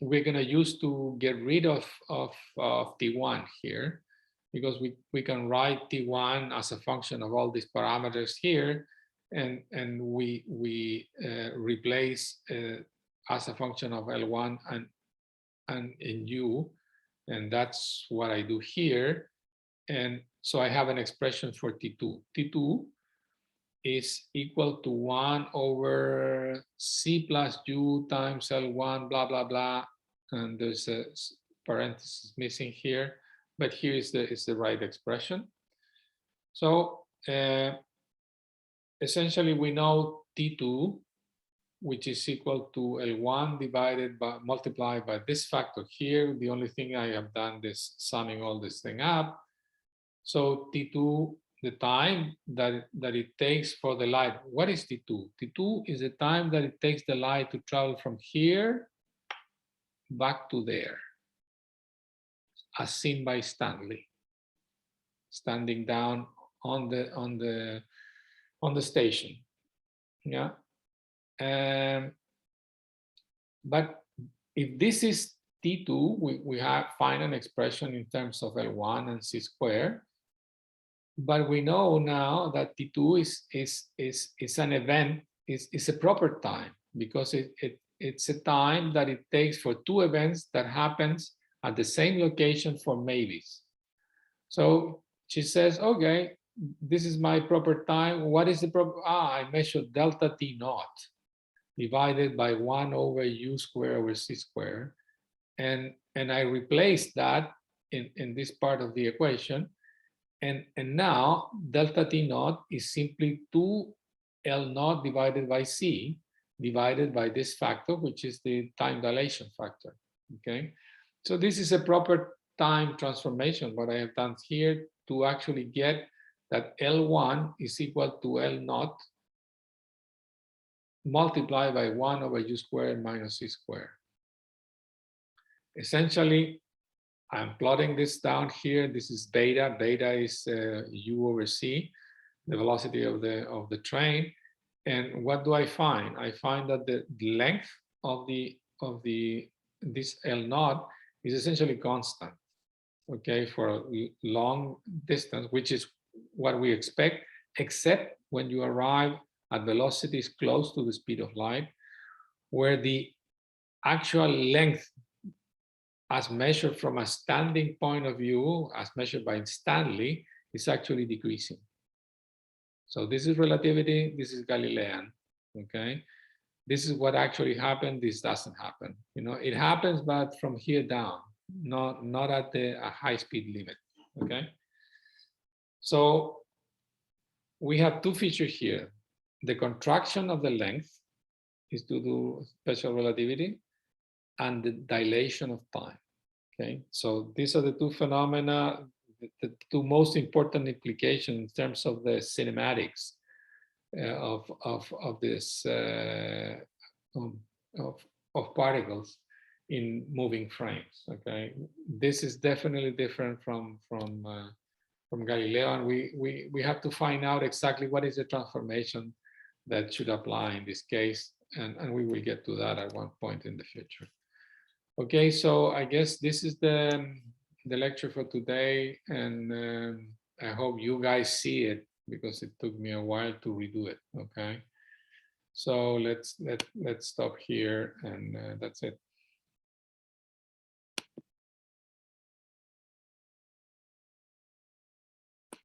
we're gonna use to get rid of t1 here, because we can write t1 as a function of all these parameters here, and we replace as a function of L1 and in U, and that's what I do here. And so I have an expression for T2. T2 is equal to 1 over C plus U times L1, blah, blah, blah. And there's a parenthesis missing here, but here is the right expression. So essentially we know T2, which is equal to L1 divided by, multiplied by this factor here. The only thing I have done is summing all this thing up. So T2, the time that it takes for the light. What is T2? T2 is the time that it takes the light to travel from here back to there as seen by Stanley, standing down on the station. Yeah. But if this is T2, we have find an expression in terms of L1 and C squared. But we know now that T2 is an event, is a proper time, because it's a time that it takes for two events that happens at the same location for maybes. So she says, okay, this is my proper time. What is the proper? I measured delta T naught divided by 1 over U squared over C squared. And I replaced that in this part of the equation. And now delta T naught is simply 2 L naught divided by C divided by this factor, which is the time dilation factor. Okay, so this is a proper time transformation, what I have done here, to actually get that L1 is equal to L naught multiplied by 1 over U squared minus C squared. Essentially, I'm plotting this down here. This is beta. Beta is U over C, the velocity of the train. And what do I find? I find that the length of this L naught is essentially constant. Okay, for a long distance, which is what we expect, except when you arrive at velocities close to the speed of light, where the actual length as measured from a standing point of view, as measured by Stanley, is actually decreasing. So this is relativity, this is Galilean, okay? This is what actually happened, this doesn't happen. You know, it happens, but from here down, not at a high speed limit, okay? So we have two features here. The contraction of the length is due to special relativity, and the dilation of time. Okay, so these are the two phenomena, the two most important implications in terms of the cinematics of this of particles in moving frames. Okay, this is definitely different from Galileo, and we have to find out exactly what is the transformation that should apply in this case, and we will get to that at one point in the future. Okay, so I guess this is the lecture for today, and I hope you guys see it, because it took me a while to redo it. Okay, so let's stop here, and that's it.